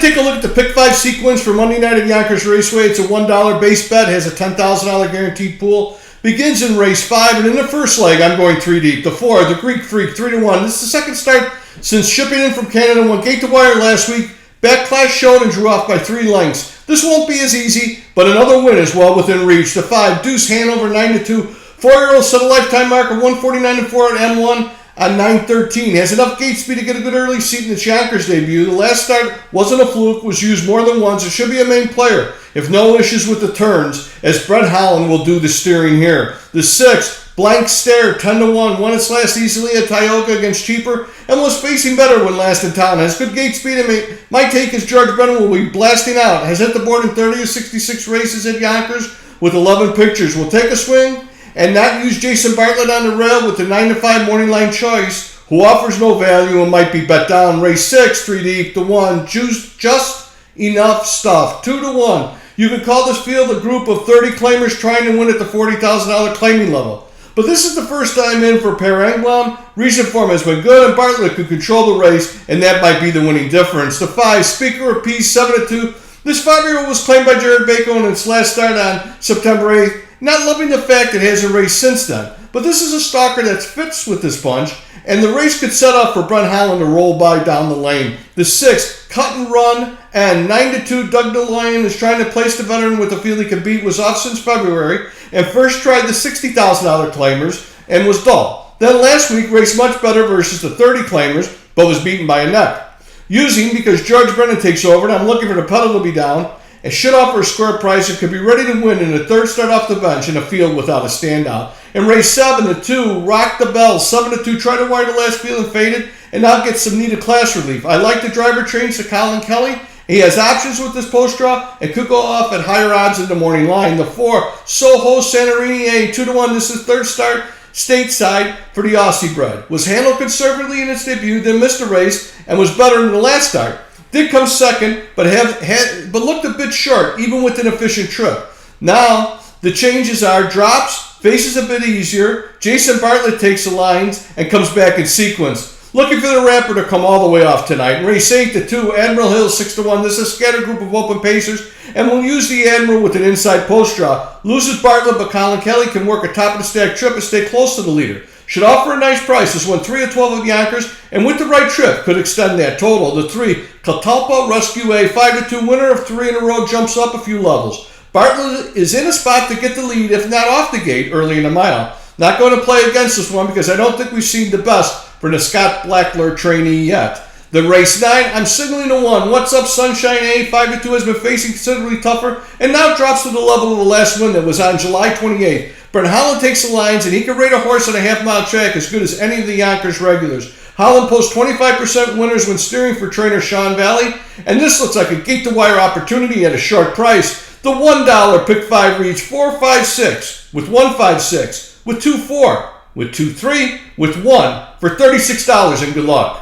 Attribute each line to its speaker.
Speaker 1: Take a look at the pick 5 sequence for Monday night at Yonkers Raceway. It's a $1 base bet, has a $10,000 guaranteed pool. Begins in race 5, and in the first leg, I'm going 3 deep. The 4, the Greek Freak, 3-1. This is the second start since shipping in from Canada. Won gate to wire last week. Back class showed and drew off by 3 lengths. This won't be as easy, but another win is well within reach. The 5, Deuce Hanover, 9-2. 4-year-old set a lifetime mark of 149.4 at M1 on 9:13. Has enough gate speed to get a good early seat in its Yonkers debut. The last start wasn't a fluke, was used more than once. It should be a main player, if no issues with the turns, as Brett Holland will do the steering here. The 6, Blank Stare, 10-1. Won its last easily at Tioga against Cheaper and was facing better when last in town. Has good gate speed, and my take is George Brennan will be blasting out. Has hit the board in 30 of 66 races at Yonkers with 11 pictures. Will take a swing and not use Jason Bartlett on the rail with the 9-5 morning line choice, who offers no value and might be bet down. Race 6, 3 deep, the 1, just enough stuff, 2-1. You could call this field a group of 30 claimers trying to win at the $40,000 claiming level. But this is the first time in for Per Engblom. Recent form has been good, and Bartlett could control the race, and that might be the winning difference. The 5, Speaker of Peace, 7-2. This 5-year-old was claimed by Jared Bacon in its last start on September 8th. Not loving the fact it hasn't raced since then. But this is a stalker that fits with this bunch, and the race could set up for Brent Holland to roll by down the lane. The 6, Cut and Run, and 9-2, Doug DeLion is trying to place the veteran with a field he can beat. Was off since February, and first tried the $60,000 claimers and was dull. Then last week raced much better versus the 30 claimers, but was beaten by a neck. Using because George Brennan takes over, and I'm looking for the pedal to be down, and should offer a square price and could be ready to win in the third start off the bench in a field without a standout. In race 7, the 2, Rock the Bell, 7-2, tried to wire the last field and faded, and now gets some needed class relief. I like the driver trains to Colin Kelly. He has options with this post draw and could go off at higher odds in the morning line. The 4, Soho Santorini A, 2-1. This is third start stateside for the Aussie bred. Was handled conservatively in its debut, then missed a race, and was better in the last start. Did come second, but looked a bit short, even with an efficient trip. Now, the changes are drops, faces a bit easier, Jason Bartlett takes the lines, and comes back in sequence. Looking for the rapper to come all the way off tonight. In race 8, the 2, Admiral Hill, 6-1. This is a scattered group of open pacers, and will use the Admiral with an inside post draw. Loses Bartlett, but Colin Kelly can work a top of the stack trip and stay close to the leader. Should offer a nice price. This won 3 of 12 at Yonkers, and with the right trip, could extend that total. The 3, Catalpa Rescue A, 5-2, winner of 3 in a row, jumps up a few levels. Bartlett is in a spot to get the lead, if not off the gate, early in the mile. Not going to play against this one because I don't think we've seen the best for the Scott Blackler trainee yet. The race 9, I'm signaling the 1. What's Up Sunshine A, 5-2, has been facing considerably tougher and now drops to the level of the last win that was on July 28th. Brent Holland takes the lines, and he can rate a horse on a half-mile track as good as any of the Yonkers regulars. Holland posts 25% winners when steering for trainer Sean Valley, and this looks like a gate-to-wire opportunity at a short price. The $1 pick 5 reads 4-5-6, with 1-5-6, with 2-4, with 2-3, with 1 for $36, and good luck.